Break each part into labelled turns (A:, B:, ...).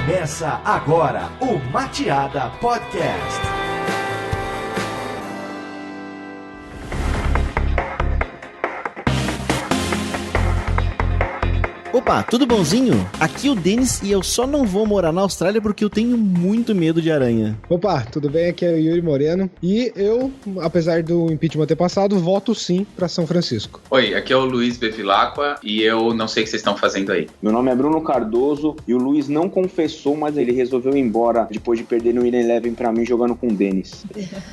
A: Começa agora o Mateada Podcast.
B: Opa, tudo bonzinho? Aqui é o Denis e eu só não vou morar na Austrália porque eu tenho muito medo de aranha.
C: Opa, tudo bem? Aqui é o Yuri Moreno e eu, apesar do impeachment ter passado, voto sim pra São Francisco.
D: Oi, aqui é o Luiz Bevilacqua e eu não sei o que vocês estão fazendo aí.
E: Meu nome é Bruno Cardoso e o Luiz não confessou, mas ele resolveu ir embora depois de perder no Eleven pra mim jogando com o Denis.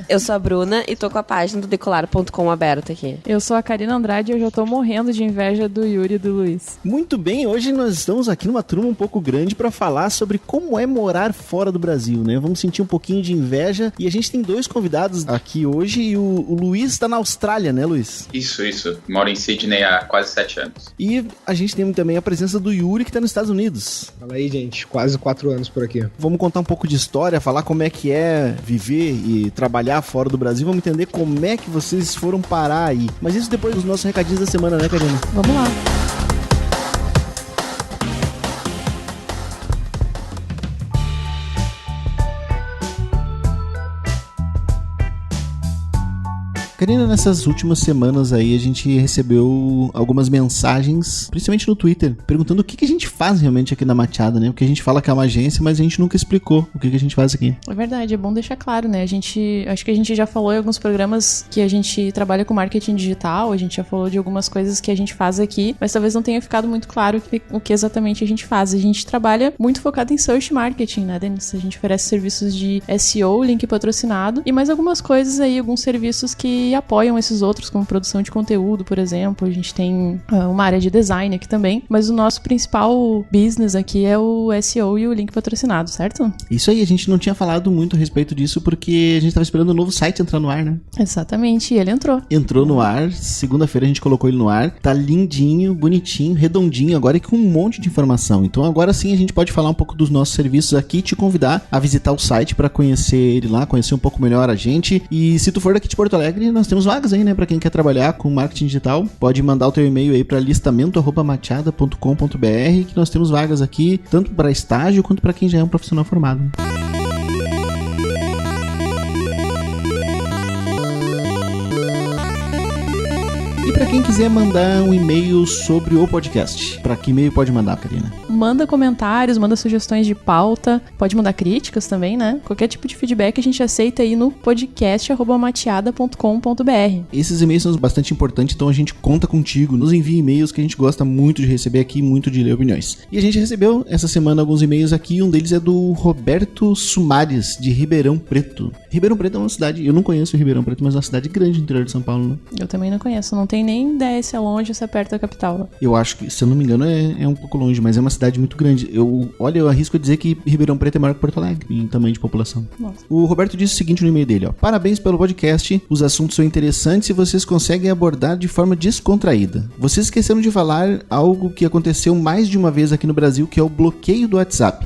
F: Eu sou a Bruna e tô com a página do Decolar.com aberta aqui.
G: Eu sou a Karina Andrade e eu já tô morrendo de inveja do Yuri e do Luiz.
B: Muito bem, hoje nós estamos aqui numa turma um pouco grande para falar sobre como é morar fora do Brasil, né? Vamos sentir um pouquinho de inveja e a gente tem dois convidados aqui hoje e o Luiz tá na Austrália, né, Luiz?
D: Isso. Moro em Sydney há quase 7 anos.
B: E a gente tem também a presença do Yuri que tá nos Estados Unidos.
C: Fala aí, gente, quase 4 anos por aqui.
B: Vamos contar um pouco de história, falar como é que é viver e trabalhar fora do Brasil, vamos entender como é que vocês foram parar aí. Mas isso depois dos nossos recadinhos da semana, né, Karina?
G: Vamos lá.
B: Karina, nessas últimas semanas aí a gente recebeu algumas mensagens, principalmente no Twitter, perguntando o que a gente faz realmente aqui na Mateada, né? Porque a gente fala que é uma agência, mas a gente nunca explicou o que a gente faz aqui.
G: É verdade, é bom deixar claro, né? Acho que a gente já falou em alguns programas que a gente trabalha com marketing digital, a gente já falou de algumas coisas que a gente faz aqui, mas talvez não tenha ficado muito claro o que exatamente a gente faz. A gente trabalha muito focado em search marketing, né, Denis? A gente oferece serviços de SEO, link patrocinado, e mais algumas coisas aí, alguns serviços que apoiam esses outros, como produção de conteúdo, por exemplo. A gente tem uma área de design aqui também, mas o nosso principal business aqui é o SEO e o link patrocinado, certo?
B: Isso aí, a gente não tinha falado muito a respeito disso porque a gente tava esperando o novo site entrar no ar, né?
G: Exatamente, e ele entrou. Entrou
B: no ar, segunda-feira a gente colocou ele no ar, tá lindinho, bonitinho, redondinho, agora e com um monte de informação. Então agora sim a gente pode falar um pouco dos nossos serviços aqui e te convidar a visitar o site para conhecer ele lá, conhecer um pouco melhor a gente. E se tu for daqui de Porto Alegre, nós temos vagas aí, né, pra quem quer trabalhar com marketing digital. Pode mandar o teu e-mail aí pra listamento@mateada.com.br que nós temos vagas aqui, tanto para estágio quanto para quem já é um profissional formado. E para quem quiser mandar um e-mail sobre o podcast, para que e-mail pode mandar, Karina?
G: Manda comentários, manda sugestões de pauta, pode mandar críticas também, né? Qualquer tipo de feedback a gente aceita aí no podcast@mateada.com.br.
B: Esses e-mails são bastante importantes, então a gente conta contigo. Nos envie e-mails que a gente gosta muito de receber aqui, muito de ler opiniões. E a gente recebeu essa semana alguns e-mails aqui, um deles é do Roberto Sumares, de Ribeirão Preto. Ribeirão Preto é uma cidade, eu não conheço Ribeirão Preto, mas é uma cidade grande no interior de São Paulo, né?
G: Eu também não conheço, não tenho nem ideia se é longe ou se é perto da capital.
B: Eu acho que, se eu não me engano, é um pouco longe, mas é uma cidade muito grande. Eu arrisco a dizer que Ribeirão Preto é maior que Porto Alegre em tamanho de população.
G: Nossa.
B: O Roberto disse o seguinte no e-mail dele, ó: parabéns pelo podcast, os assuntos são interessantes e vocês conseguem abordar de forma descontraída. Vocês esqueceram de falar algo que aconteceu mais de uma vez aqui no Brasil, que é o bloqueio do WhatsApp.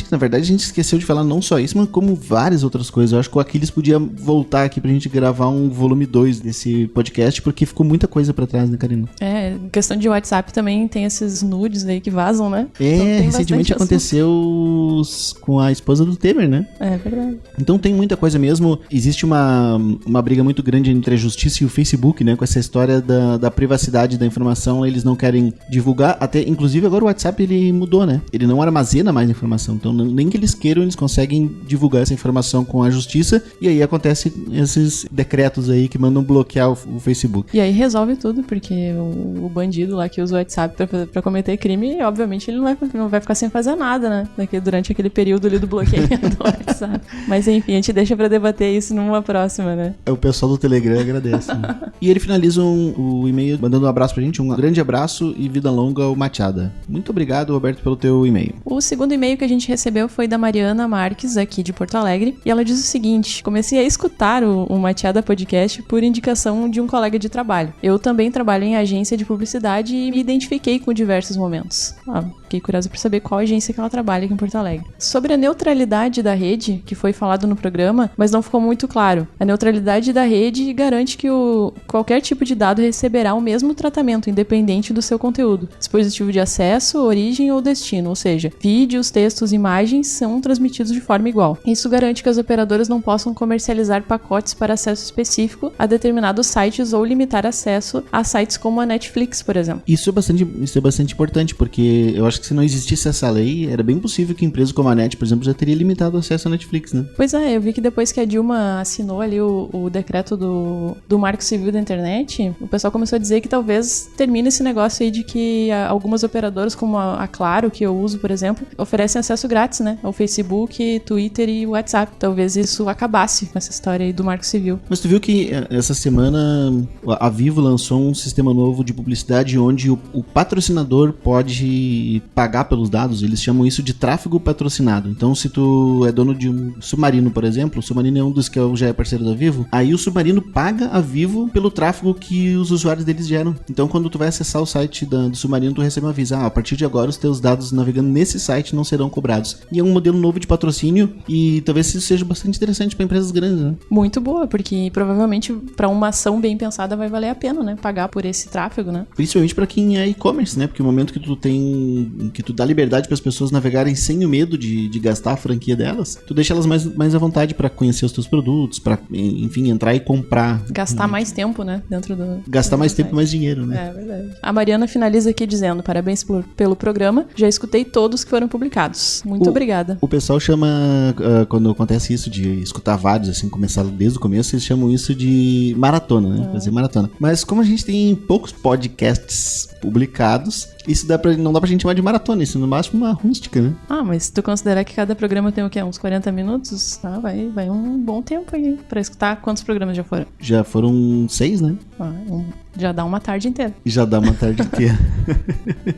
B: Na verdade, a gente esqueceu de falar não só isso, mas como várias outras coisas. Eu acho que o Aquiles podia voltar aqui pra gente gravar um volume 2 desse podcast, porque ficou muita coisa pra trás, né, Karina?
G: Questão de WhatsApp também tem esses nudes aí que vazam, né?
B: Então, recentemente aconteceu com a esposa do Temer, né?
G: É verdade.
B: Então tem muita coisa mesmo. Existe uma briga muito grande entre a justiça e o Facebook, né? Com essa história da privacidade da informação, eles não querem divulgar. Até, inclusive, agora o WhatsApp ele mudou, né? Ele não armazena mais informação. Então, nem que eles queiram, eles conseguem divulgar essa informação com a justiça. E aí acontecem esses decretos aí que mandam bloquear o Facebook.
G: E aí resolve tudo, porque o bandido lá que usa o WhatsApp pra cometer crime, obviamente ele não vai ficar sem fazer nada, né? Durante aquele período ali do bloqueio do WhatsApp. Mas enfim, a gente deixa pra debater isso numa próxima, né?
B: O pessoal do Telegram agradece. Né? E ele finaliza o e-mail mandando um abraço pra gente, um grande abraço e vida longa ao Mateada. Muito obrigado, Roberto, pelo teu e-mail.
G: O segundo e-mail que a gente recebeu foi da Mariana Marques, aqui de Porto Alegre, e ela diz o seguinte: comecei a escutar o Mateada Podcast por indicação de um colega de trabalho. Eu também trabalho em agência de publicidade e me identifiquei com diversos momentos. Fiquei curiosa por saber qual agência que ela trabalha aqui em Porto Alegre. Sobre a neutralidade da rede, que foi falado no programa, mas não ficou muito claro. A neutralidade da rede garante que qualquer tipo de dado receberá o mesmo tratamento, independente do seu conteúdo, dispositivo de acesso, origem ou destino, ou seja, vídeos, textos e imagens são transmitidos de forma igual. Isso garante que as operadoras não possam comercializar pacotes para acesso específico a determinados sites ou limitar acesso a sites como a Netflix, por exemplo.
B: Isso é bastante importante, porque eu acho que se não existisse essa lei, era bem possível que empresas como a Net, por exemplo, já teria limitado o acesso à Netflix, né?
G: Pois é, eu vi que depois que a Dilma assinou ali o decreto do Marco Civil da Internet, o pessoal começou a dizer que talvez termine esse negócio aí de que algumas operadoras, como a Claro, que eu uso, por exemplo, oferecem acesso grátis, né? Ao Facebook, Twitter e WhatsApp. Talvez isso acabasse com essa história aí do Marco Civil.
B: Mas tu viu que essa semana a Vivo lançou um sistema novo de publicidade onde o patrocinador pode pagar pelos dados, eles chamam isso de tráfego patrocinado. Então, se tu é dono de um Submarino, por exemplo, o Submarino é um dos que já é parceiro da Vivo, aí o Submarino paga a Vivo pelo tráfego que os usuários deles geram. Então, quando tu vai acessar o site do Submarino, tu recebe um aviso, a partir de agora os teus dados navegando nesse site não serão cobrados. E é um modelo novo de patrocínio e talvez isso seja bastante interessante para empresas grandes, né?
G: Muito boa, porque provavelmente para uma ação bem pensada vai valer a pena, né? Pagar por esse tráfego, né?
B: Principalmente para quem é e-commerce, né? Porque o momento que tu dá liberdade para as pessoas navegarem sem o medo de gastar a franquia delas, tu deixa elas mais à vontade para conhecer os teus produtos, para, enfim, entrar e comprar.
G: Gastar mais tempo, né? Dentro do...
B: Gastar mais tempo e mais dinheiro, né?
G: É verdade. A Mariana finaliza aqui dizendo, parabéns pelo programa, já escutei todos que foram publicados. Muito obrigada.
B: O pessoal chama, quando acontece isso de escutar vários, assim, começar desde o começo, eles chamam isso de maratona, né? Fazer maratona. Mas como a gente tem poucos podcasts publicados, isso não dá pra gente chamar de maratona, isso no máximo uma rústica, né?
G: Mas se tu considerar que cada programa tem o quê? Uns 40 minutos? Vai um bom tempo aí pra escutar. Quantos programas já foram?
B: Já foram 6, né?
G: Já dá uma tarde inteira.
B: Já dá uma tarde inteira.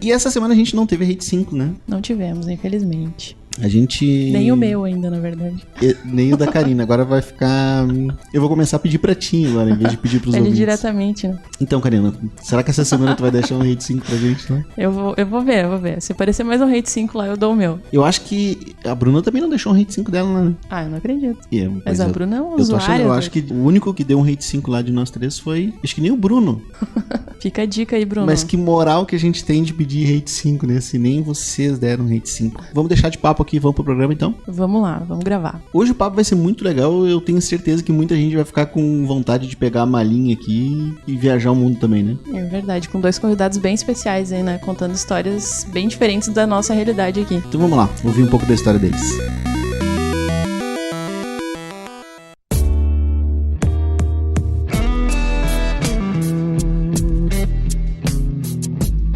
B: E essa semana a gente não teve Rate 5, né?
G: Não tivemos, infelizmente.
B: A gente...
G: Nem o meu ainda, na verdade.
B: Nem o da Karina. Agora vai ficar... Eu vou começar a pedir pra ti agora, em vez de pedir pros ouvintes.
G: Diretamente, né?
B: Então, Karina, será que essa semana tu vai deixar um Rate 5 pra gente, né?
G: Eu vou ver. Se aparecer mais um Rate 5 lá, eu dou o meu.
B: Eu acho que a Bruna também não deixou um Rate 5 dela lá, né?
G: Eu não acredito.
B: Mas
G: a Bruna é um usuário.
B: Eu acho que o único que deu um Rate 5 lá de nós três foi... Acho que nem o Bruno.
G: Fica a dica aí, Bruno.
B: Mas que moral que a gente tem de pedir Rate 5, né? Se nem vocês deram Rate 5. Vamos deixar de papo aqui e vamos pro programa, então?
G: Vamos lá, vamos gravar.
B: Hoje o papo vai ser muito legal, eu tenho certeza que muita gente vai ficar com vontade de pegar a malinha aqui e viajar o mundo também, né?
G: É verdade, com 2 convidados bem especiais aí, né? Contando histórias bem diferentes da nossa realidade aqui.
B: Então vamos lá, ouvir um pouco da história deles.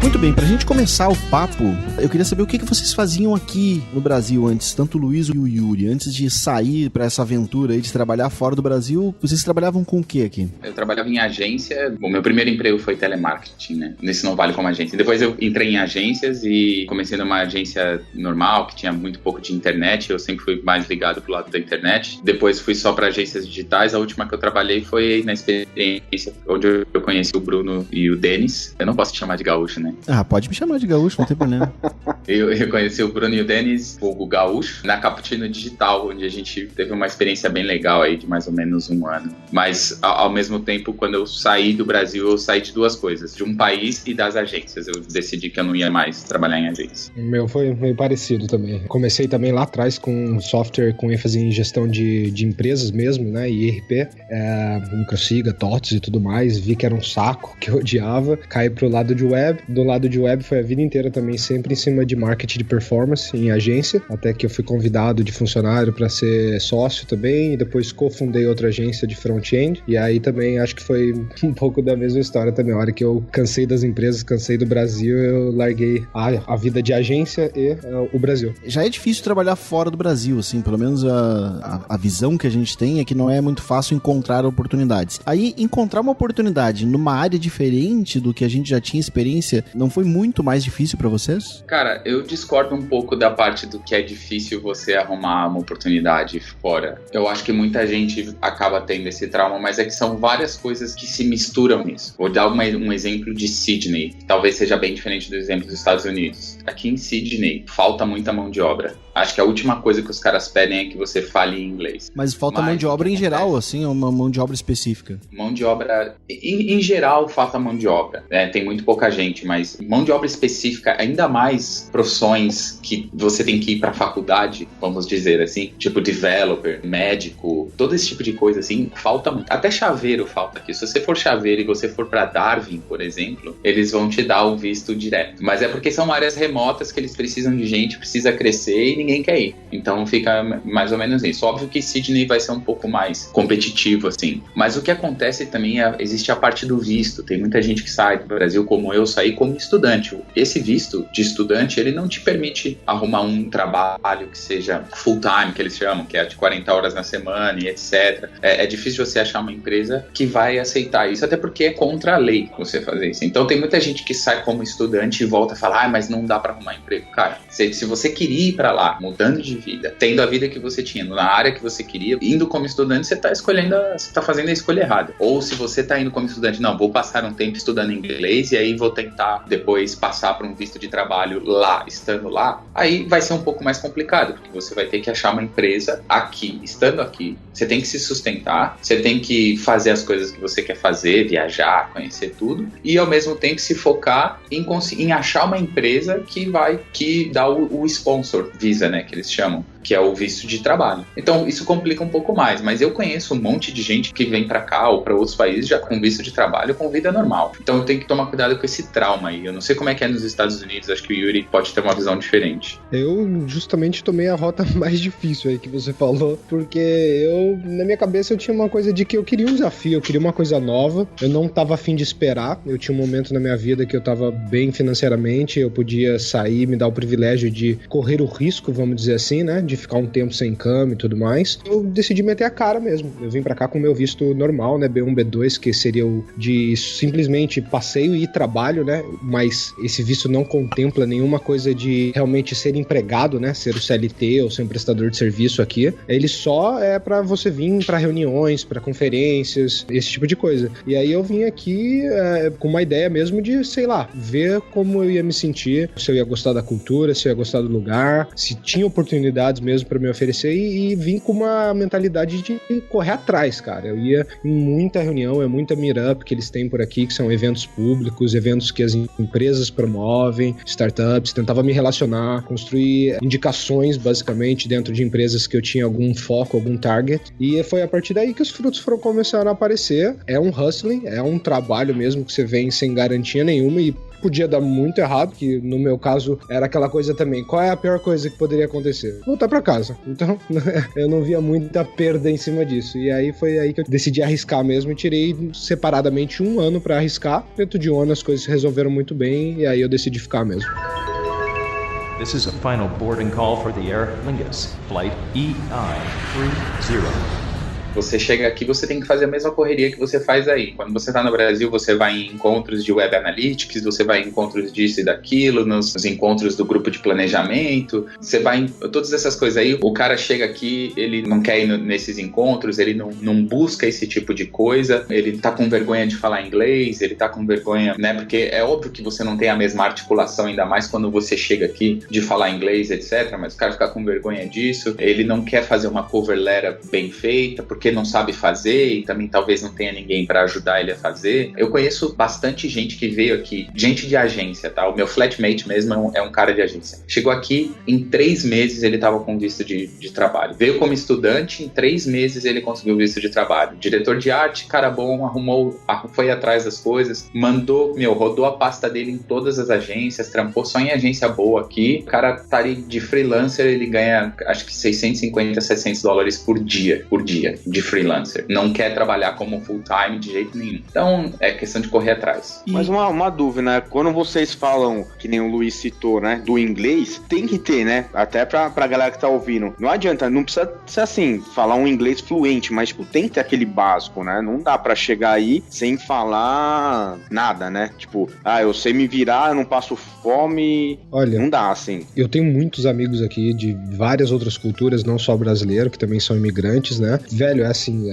B: Muito bem, pra gente começar o papo, eu queria saber o que vocês faziam aqui no Brasil antes, tanto o Luiz e o Yuri, antes de sair pra essa aventura aí de trabalhar fora do Brasil, vocês trabalhavam com o que aqui?
D: Eu trabalhava em agência, o meu primeiro emprego foi telemarketing, né? Nesse não vale como agência. Depois eu entrei em agências e comecei numa agência normal, que tinha muito pouco de internet, eu sempre fui mais ligado pro lado da internet. Depois fui só pra agências digitais, a última que eu trabalhei foi na experiência onde eu conheci o Bruno e o Denis. Eu não posso te chamar de gaúcho, né?
B: Pode me chamar de gaúcho, não tem problema.
D: Eu conheci o Bruno e o Denis, o gaúcho, na Cappuccino Digital, onde a gente teve uma experiência bem legal aí, de mais ou menos 1 ano. Mas, ao mesmo tempo, quando eu saí do Brasil, eu saí de 2 coisas, de um país e das agências. Eu decidi que eu não ia mais trabalhar em agência.
C: O meu foi meio parecido também. Comecei também lá atrás com software com ênfase em gestão de empresas mesmo, né, e IRP, Microsiga, TOTS e tudo mais. Vi que era um saco, que eu odiava. Caí pro lado de web. Do lado de web foi a vida inteira também, sempre em cima de marketing de performance em agência, até que eu fui convidado de funcionário para ser sócio também, e depois cofundei outra agência de front-end, e aí também acho que foi um pouco da mesma história também. A hora que eu cansei das empresas, cansei do Brasil, eu larguei a vida de agência e o Brasil.
B: Já é difícil trabalhar fora do Brasil, assim, pelo menos a visão que a gente tem é que não é muito fácil encontrar oportunidades. Aí, encontrar uma oportunidade numa área diferente do que a gente já tinha experiência, não foi muito mais difícil pra vocês?
D: Cara, eu discordo um pouco da parte do que é difícil você arrumar uma oportunidade fora. Eu acho que muita gente acaba tendo esse trauma, mas é que são várias coisas que se misturam nisso. Vou dar um exemplo de Sydney, que talvez seja bem diferente do exemplo dos Estados Unidos. Aqui em Sydney, falta muita mão de obra. Acho que a última coisa que os caras pedem é que você fale inglês.
B: Mas falta mão de obra em geral, assim, ou uma mão de obra específica?
D: Mão de obra, em geral, falta mão de obra. Tem muito pouca gente, mas mão de obra específica, ainda mais profissões que você tem que ir pra faculdade, vamos dizer assim, tipo developer, médico, todo esse tipo de coisa assim, falta muito. Até chaveiro falta aqui. Se você for chaveiro e você for pra Darwin, por exemplo, eles vão te dar o visto direto. Mas é porque são áreas remotas que eles precisam de gente, precisa crescer e ninguém quer ir. Então fica mais ou menos isso. Óbvio que Sydney vai ser um pouco mais competitivo, assim. Mas o que acontece também existe a parte do visto. Tem muita gente que sai do Brasil, como eu, saí como estudante. Esse visto de estudante, ele não te permite arrumar um trabalho que seja full time, que eles chamam, que é de 40 horas na semana e etc. É difícil você achar uma empresa que vai aceitar isso, até porque é contra a lei você fazer isso. Então tem muita gente que sai como estudante e volta a falar, mas não dá pra arrumar emprego. Cara, se você queria ir pra lá, mudando de vida, tendo a vida que você tinha, na área que você queria, indo como estudante, você tá fazendo a escolha errada. Ou se você tá indo como estudante, não, vou passar um tempo estudando inglês e aí vou tentar depois passar para um visto de trabalho lá, estando lá, aí vai ser um pouco mais complicado, porque você vai ter que achar uma empresa aqui, estando aqui, você tem que se sustentar, você tem que fazer as coisas que você quer fazer, viajar, conhecer tudo, e ao mesmo tempo se focar em achar uma empresa que dá o sponsor visa, né, que eles chamam, que é o visto de trabalho. Então isso complica um pouco mais, mas eu conheço um monte de gente que vem pra cá ou pra outros países já com visto de trabalho com vida normal. Então eu tenho que tomar cuidado com esse trauma aí. Eu não sei como é que é nos Estados Unidos, acho que o Yuri pode ter uma visão diferente.
C: Eu justamente tomei a rota mais difícil aí que você falou, porque na minha cabeça eu tinha uma coisa de que eu queria um desafio, eu queria uma coisa nova, eu não tava afim de esperar, eu tinha um momento na minha vida que eu tava bem financeiramente, eu podia sair, me dar o privilégio de correr o risco, vamos dizer assim, né, de ficar um tempo sem cama e tudo mais. Eu decidi meter a cara mesmo, eu vim pra cá com o meu visto normal, né, B1, B2, que seria o de simplesmente passeio e trabalho, né, mas esse visto não contempla nenhuma coisa de realmente ser empregado, né, ser o CLT ou ser um prestador de serviço aqui. Ele só é pra você vir pra reuniões, pra conferências, esse tipo de coisa. E aí eu vim aqui com uma ideia mesmo de, sei lá, ver como eu ia me sentir, se eu ia gostar da cultura, se eu ia gostar do lugar, se tinha oportunidades mesmo pra me oferecer e vim com uma mentalidade de correr atrás, cara. Eu ia em muita reunião, muita meetup que eles têm por aqui, que são eventos públicos, eventos que as empresas promovem, startups, tentava me relacionar, construir indicações, basicamente, dentro de empresas que eu tinha algum foco, algum target, e foi a partir daí que os frutos foram começando a aparecer. É um hustling, é um trabalho mesmo que você vem sem garantia nenhuma e podia dar muito errado, que no meu caso era aquela coisa também. Qual é a pior coisa que poderia acontecer? Voltar pra casa. Então, eu não via muita perda em cima disso. E aí foi aí que eu decidi arriscar mesmo e tirei separadamente 1 ano pra arriscar. Dentro de 1 ano as coisas se resolveram muito bem e aí eu decidi ficar mesmo.
H: This is a final boarding call for the Aer Lingus, flight EI30.
D: Você chega aqui, você tem que fazer a mesma correria que você faz aí. Quando você está no Brasil, você vai em encontros de Web Analytics, você vai em encontros disso e daquilo, nos encontros do grupo de planejamento, você vai em todas essas coisas aí. O cara chega aqui, ele não quer ir nesses encontros, ele não busca esse tipo de coisa, ele tá com vergonha de falar inglês, ele tá com vergonha, né? Porque é óbvio que você não tem a mesma articulação, ainda mais quando você chega aqui, de falar inglês, etc. Mas o cara fica com vergonha disso, ele não quer fazer uma cover letter bem feita, porque não sabe fazer e também talvez não tenha ninguém para ajudar ele a fazer. Eu conheço bastante gente que veio aqui, gente de agência, tá? O meu flatmate mesmo é um cara de agência. Chegou aqui, em 3 meses ele tava com visto de trabalho. Veio como estudante, em 3 meses ele conseguiu visto de trabalho. Diretor de arte, cara bom, foi atrás das coisas, rodou a pasta dele em todas as agências, trampou só em agência boa aqui. O cara tá ali de freelancer, ele ganha acho que $650, $700 por dia de freelancer. Não quer trabalhar como full time de jeito nenhum. Então, é questão de correr atrás.
E: Mas uma dúvida, né? Quando vocês falam, que nem o Luiz citou, né? Do inglês, tem que ter, né? Até pra galera que tá ouvindo. Não adianta, não precisa ser assim, falar um inglês fluente, mas tipo, tem que ter aquele básico, né? Não dá pra chegar aí sem falar nada, né? Tipo, eu sei me virar, eu não passo fome.
C: Olha,
E: não dá, assim.
C: Eu tenho muitos amigos aqui de várias outras culturas, não só brasileiro, que também são imigrantes, né? Velho, velho, é assim,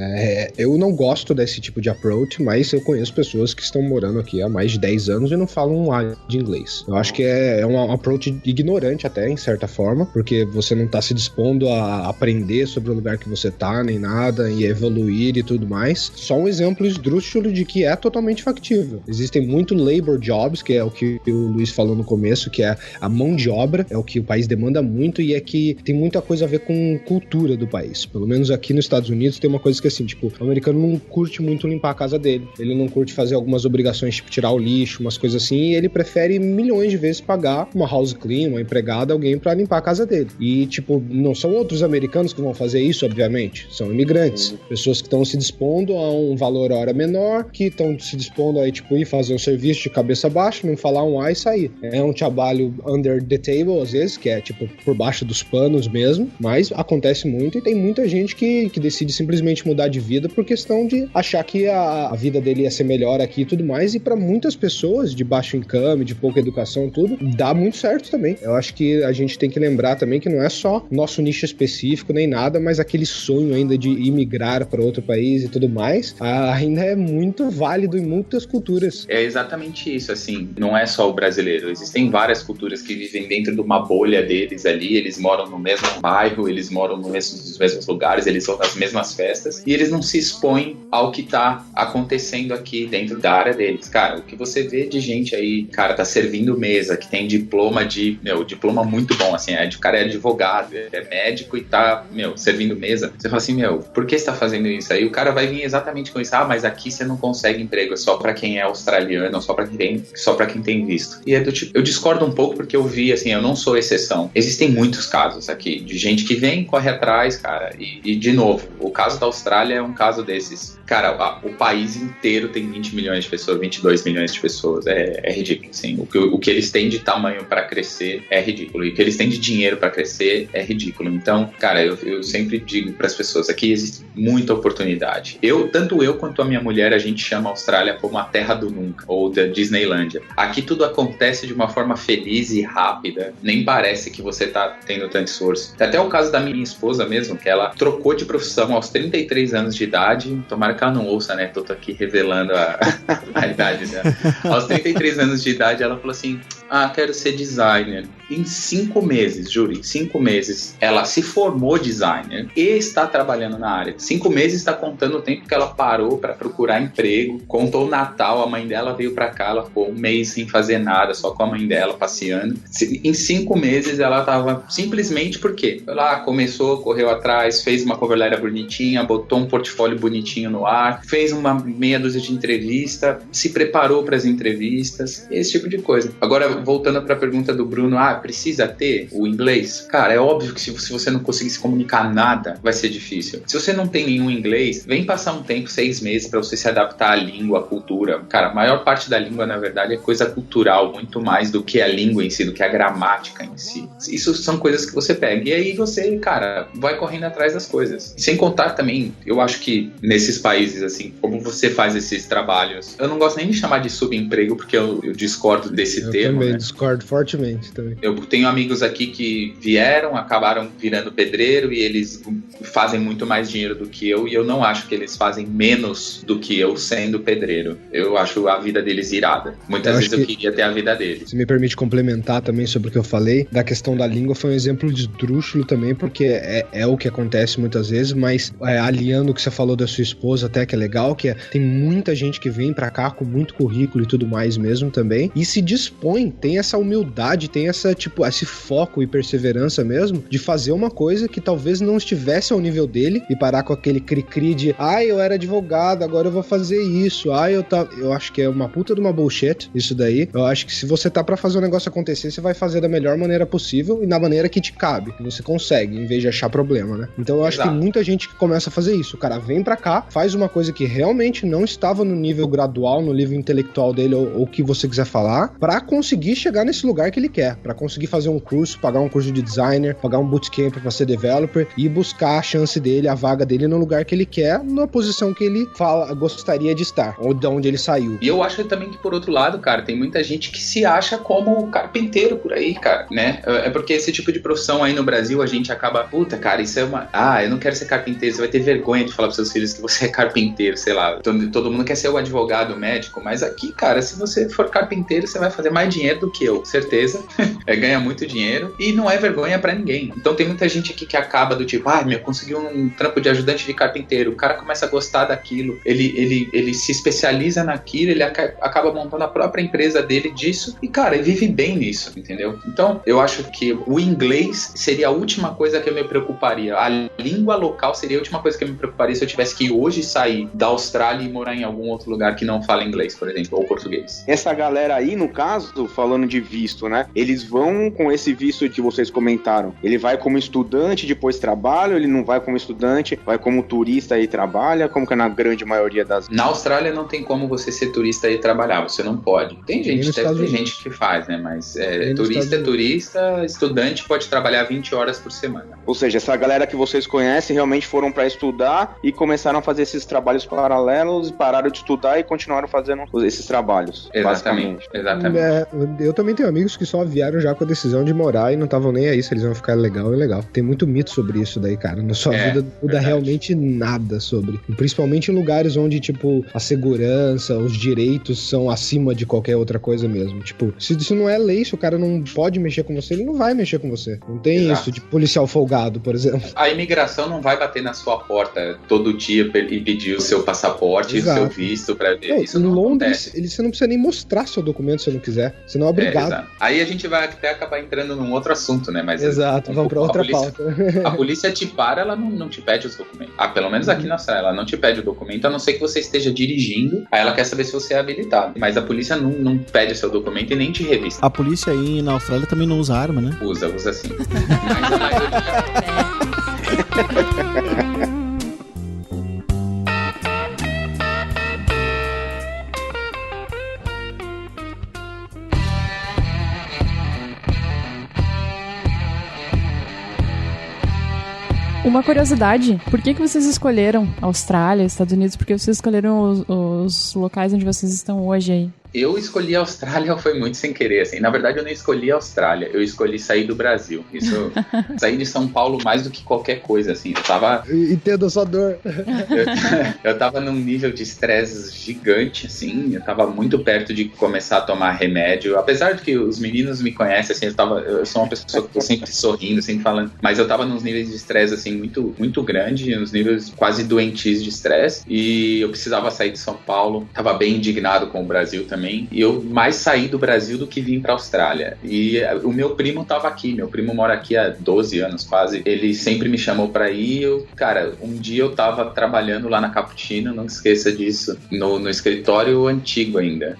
C: eu não gosto desse tipo de approach, mas eu conheço pessoas que estão morando aqui há mais de 10 anos e não falam um A de inglês. Eu acho que é um approach ignorante até, em certa forma, porque você não tá se dispondo a aprender sobre o lugar que você tá, nem nada, e evoluir e tudo mais. Só um exemplo esdrúxulo de que é totalmente factível. Existem muito labor jobs, que é o que o Luiz falou no começo, que é a mão de obra, é o que o país demanda muito e é que tem muita coisa a ver com cultura do país. Pelo menos aqui nos Estados Unidos tem uma coisa que assim, tipo, o americano não curte muito limpar a casa dele. Ele não curte fazer algumas obrigações, tipo tirar o lixo, umas coisas assim, e ele prefere milhões de vezes pagar uma house clean, uma empregada, alguém pra limpar a casa dele. E, tipo, não são outros americanos que vão fazer isso, obviamente. São imigrantes. Pessoas que estão se dispondo a um valor hora menor, que estão se dispondo a, tipo, ir fazer um serviço de cabeça baixa, não falar um A e sair. É um trabalho under the table, às vezes, que é, tipo, por baixo dos panos mesmo, mas acontece muito e tem muita gente que decide simplesmente mudar de vida por questão de achar que a vida dele ia ser melhor aqui e tudo mais, e pra muitas pessoas de baixo income, de pouca educação, tudo, dá muito certo também. Eu acho que a gente tem que lembrar também que não é só nosso nicho específico nem nada, mas aquele sonho ainda de imigrar para outro país e tudo mais, ainda é muito válido em muitas culturas.
D: É exatamente isso, assim, não é só o brasileiro, existem várias culturas que vivem dentro de uma bolha deles ali, eles moram no mesmo bairro, eles moram nos mesmos lugares, eles vão nas mesmas festas, e eles não se expõem ao que tá acontecendo aqui dentro da área deles. Cara, o que você vê de gente aí, cara, tá servindo mesa, que tem diploma diploma muito bom, assim, o cara é advogado, é médico e tá, servindo mesa. Você fala assim, por que você tá fazendo isso? Aí o cara vai vir exatamente com isso, mas aqui você não consegue emprego, é só pra quem é australiano, só pra quem tem visto. E é do tipo, eu discordo um pouco porque eu vi, assim, eu não sou exceção. Existem muitos casos aqui, de gente que vem, corre atrás, cara, e de novo, o caso da Austrália é um caso desses. Cara, o país inteiro tem 20 milhões de pessoas, 22 milhões de pessoas, é ridículo, assim. O que eles têm de tamanho pra crescer é ridículo, e o que eles têm de dinheiro pra crescer é ridículo. Então, cara, eu sempre digo pras pessoas, aqui existe muita oportunidade. Tanto eu quanto a minha mulher, a gente chama a Austrália como a terra do nunca, ou da Disneylândia. Aqui tudo acontece de uma forma feliz e rápida, nem parece que você tá tendo tanto esforço. Até o caso da minha esposa mesmo, que ela trocou de profissão aos 33 anos de idade, tomara que ela não ouça, né, tô aqui revelando a idade dela. Aos 33 anos de idade, ela falou assim, quero ser designer. Em 5 meses, juro, em 5 meses, ela se formou designer e está trabalhando na área. 5 meses está contando o tempo que ela parou para procurar emprego, contou o Natal, a mãe dela veio para cá, ela ficou um mês sem fazer nada, só com a mãe dela passeando. Em 5 meses ela estava simplesmente porque ela começou, correu atrás, fez uma cover letter bonitinha, botou um portfólio bonitinho no ar, fez uma meia dúzia de entrevista, se preparou para as entrevistas, esse tipo de coisa. Agora, voltando para a pergunta do Bruno, precisa ter o inglês? Cara, é óbvio que se você não conseguir se comunicar nada, vai ser difícil. Se você não tem nenhum inglês, vem passar um tempo, 6 meses, para você se adaptar à língua, à cultura. Cara, a maior parte da língua, na verdade, é coisa cultural, muito mais do que a língua em si, do que a gramática em si. Isso são coisas que você pega. E aí você, cara, vai correndo atrás das coisas. E sem contar também, eu acho que nesses países, assim, como você faz esses trabalhos, eu não gosto nem de chamar de subemprego, porque eu discordo desse termo.
C: Eu também
D: né?
C: discordo fortemente também.
D: Eu tenho amigos aqui que vieram, acabaram virando pedreiro e eles fazem muito mais dinheiro do que eu, e eu não acho que eles fazem menos do que eu sendo pedreiro. Eu acho a vida deles irada. Muitas vezes eu queria ter a vida deles.
C: Se me permite complementar também sobre o que eu falei, da questão da língua, foi um exemplo esdrúxulo também, porque é o que acontece muitas vezes, mas aliando o que você falou da sua esposa, até que é legal, que tem muita gente que vem pra cá com muito currículo e tudo mais mesmo também, e se dispõe, tem essa humildade, tem esse foco e perseverança mesmo, de fazer uma coisa que talvez não estivesse ao nível dele, e parar com aquele cri-cri de, eu era advogado, agora eu vou fazer isso, eu acho que é uma puta de uma bullshit, isso daí. Eu acho que se você tá pra fazer o negócio acontecer, você vai fazer da melhor maneira possível e na maneira que te cabe, que você consegue, em vez de achar problema, né? Então eu acho que tem muita gente que começa a fazer isso, o cara vem pra cá, faz uma coisa que realmente não estava no nível gradual, no nível intelectual dele, ou o que você quiser falar, pra conseguir conseguir chegar nesse lugar que ele quer, pra conseguir fazer um curso, pagar um curso de designer, pagar um bootcamp pra ser developer e buscar a chance dele, a vaga dele no lugar que ele quer, na posição que ele gostaria de estar, ou de onde ele saiu.
D: E eu acho também que, por outro lado, cara, tem muita gente que se acha como carpinteiro por aí, cara, né? É porque esse tipo de profissão aí no Brasil, a gente acaba, puta, cara, isso é uma... eu não quero ser carpinteiro, você vai ter vergonha de falar pros seus filhos que você é carpinteiro, sei lá. Todo mundo quer ser o advogado, o médico, mas aqui, cara, se você for carpinteiro, você vai fazer mais dinheiro do que eu, certeza. Ganha muito dinheiro e não é vergonha pra ninguém. Então tem muita gente aqui que acaba do tipo, consegui um trampo de ajudante de carpinteiro, o cara começa a gostar daquilo, ele se especializa naquilo, ele acaba montando a própria empresa dele disso e, cara, ele vive bem nisso, entendeu? Então, eu acho que o inglês seria a última coisa que eu me preocuparia. A língua local seria a última coisa que eu me preocuparia se eu tivesse que hoje sair da Austrália e morar em algum outro lugar que não fala inglês, por exemplo, ou português.
E: Essa galera aí, no caso, falando de visto, né? Eles vão com esse visto que vocês comentaram. Ele vai como estudante, depois trabalha, ele não vai como estudante, vai como turista e trabalha, como que é na grande maioria das...
D: Na Austrália não tem como você ser turista e trabalhar, você não pode. Tem gente que faz, né? Mas turista é turista, estudante pode trabalhar 20 horas por semana.
E: Ou seja, essa galera que vocês conhecem realmente foram para estudar e começaram a fazer esses trabalhos paralelos, pararam de estudar e continuaram fazendo esses trabalhos.
D: Exatamente.
C: Eu também tenho amigos que só vieram já com a decisão de morar e não estavam nem aí se eles vão ficar legal ou ilegal. Tem muito mito sobre isso daí, cara. Na sua vida não muda realmente nada sobre. Principalmente em lugares onde, tipo, a segurança, os direitos são acima de qualquer outra coisa mesmo. Tipo, se não é lei, se o cara não pode mexer com você, ele não vai mexer com você. Não tem isso de policial folgado, por exemplo.
D: A imigração não vai bater na sua porta todo dia e pedir o seu passaporte e o seu visto pra ver. Isso não
C: Londres,
D: acontece.
C: Você não precisa nem mostrar seu documento se não quiser. Você não é obrigado.
D: Aí a gente vai até acabar entrando num outro assunto, né? Mas
C: vamos pra outra pauta.
D: A polícia te para, ela não te pede os documentos. Pelo menos aqui na Austrália, ela não te pede o documento, a não ser que você esteja dirigindo. Aí ela quer saber se você é habilitado. Mas a polícia não pede seu documento e nem te revista.
B: A polícia aí na Austrália também não usa arma, né?
D: Usa sim. Mas a maioria...
G: Uma curiosidade, por que vocês escolheram Austrália, Estados Unidos? Por que vocês escolheram os locais onde vocês estão hoje aí?
D: Eu escolhi a Austrália, foi muito sem querer, assim. Na verdade, eu não escolhi a Austrália, eu escolhi sair do Brasil. Isso, sair de São Paulo mais do que qualquer coisa, assim. Eu tava...
C: Entendo a sua dor.
D: Eu tava num nível de estresse gigante, assim. Eu tava muito perto de começar a tomar remédio. Apesar de que os meninos me conhecem, assim, eu sou uma pessoa que tô sempre sorrindo, sempre falando. Mas eu tava nos níveis de estresse, assim, muito, muito grande, nos níveis quase doentios de estresse. E eu precisava sair de São Paulo. Tava bem indignado com o Brasil também. E eu mais saí do Brasil do que vim pra Austrália. E o meu primo tava aqui. Meu primo mora aqui há 12 anos quase. Ele sempre me chamou pra ir. Cara, um dia eu tava trabalhando lá na Cappuccino, não esqueça disso, no escritório antigo ainda,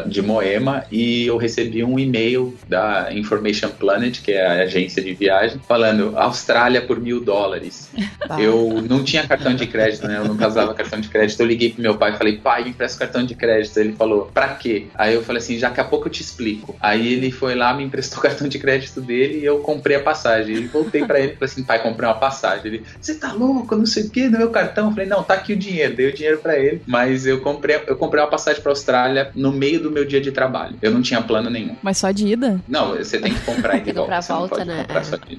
D: de Moema, e eu recebi um e-mail da Information Planet, que é a agência de viagem, falando Austrália por $1.000. Eu não tinha cartão de crédito, né? Eu nunca usava cartão de crédito. Eu liguei pro meu pai e falei, pai, me empresta o cartão de crédito. Ele falou, pra quê? Aí eu falei assim, daqui a pouco eu te explico. Aí ele foi lá, me emprestou o cartão de crédito dele e eu comprei a passagem. E voltei pra ele e falei assim, pai, comprei uma passagem. Ele, você tá louco, não sei o que, no meu cartão. Eu falei, não, tá aqui o dinheiro. Dei o dinheiro pra ele, mas eu comprei uma passagem pra Austrália no meio do meu dia de trabalho. Eu não tinha plano nenhum.
G: Mas só de ida?
D: Não, você tem que comprar e de volta.
F: Pra volta, né?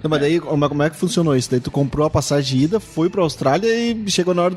B: Não, mas daí, como é que funcionou isso? Daí tu comprou a passagem de ida, foi pra Austrália e chegou na hora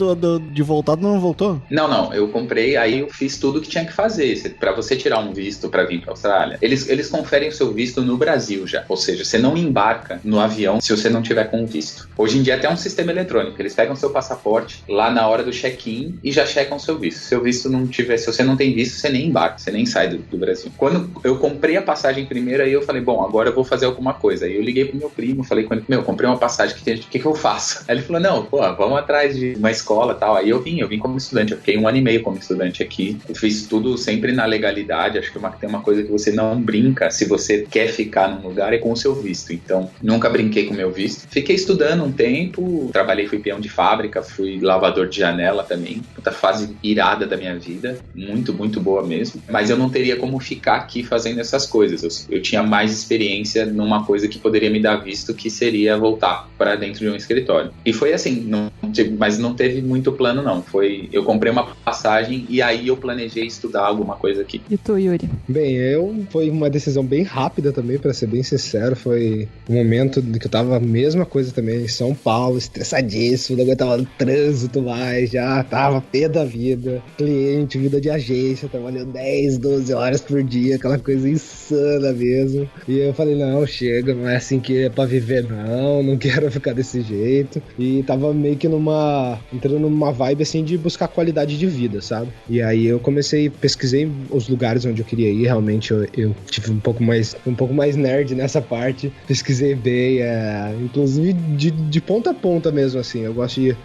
B: de voltar, não voltou?
D: Não, eu comprei, aí eu fiz tudo que tinha que fazer. Pra você tirar um visto pra vir pra Austrália, eles conferem o seu visto no Brasil já. Ou seja, você não embarca no avião se você não tiver com visto. Hoje em dia até um sistema eletrônico. Eles pegam seu passaporte lá na hora do check-in e já checam seu visto. Se seu visto não tiver, se você não tem visto, você nem embarca, você nem sai do Brasil. Quando eu comprei a passagem primeiro, aí eu falei, bom, agora eu vou fazer alguma coisa. Aí eu liguei pro meu primo, falei com ele, eu comprei uma passagem, o que eu faço? Aí ele falou, não, pô, vamos atrás de uma escola e tal. Aí eu vim como estudante, eu fiquei 1 ano e meio como estudante aqui. Eu fiz tudo 100% sempre na legalidade. Acho que tem uma coisa que você não brinca se você quer ficar num lugar é com o seu visto. Então, nunca brinquei com o meu visto. Fiquei estudando um tempo, trabalhei, fui peão de fábrica, fui lavador de janela também. Puta fase irada da minha vida, muito, muito boa mesmo. Mas eu não teria como ficar aqui fazendo essas coisas. Eu tinha mais experiência numa coisa que poderia me dar visto, que seria voltar para dentro de um escritório. E foi assim, mas não teve muito plano não. Eu comprei uma passagem e aí eu planejei estudar alguma coisa aqui.
G: E tu, Yuri?
C: Bem, foi uma decisão bem rápida também, pra ser bem sincero. Foi um momento que eu tava a mesma coisa também em São Paulo, estressadíssimo, eu tava no trânsito mais, já tava pé da vida, cliente, vida de agência, trabalhando 10, 12 horas por dia, aquela coisa insana mesmo. E eu falei, não, chega, não é assim que é pra viver não quero ficar desse jeito. E tava meio que entrando numa vibe assim de buscar qualidade de vida, sabe? E aí eu pesquisei os lugares onde eu queria ir, realmente eu tive um pouco mais nerd nessa parte, pesquisei bem, inclusive de ponta a ponta mesmo, assim, eu gosto de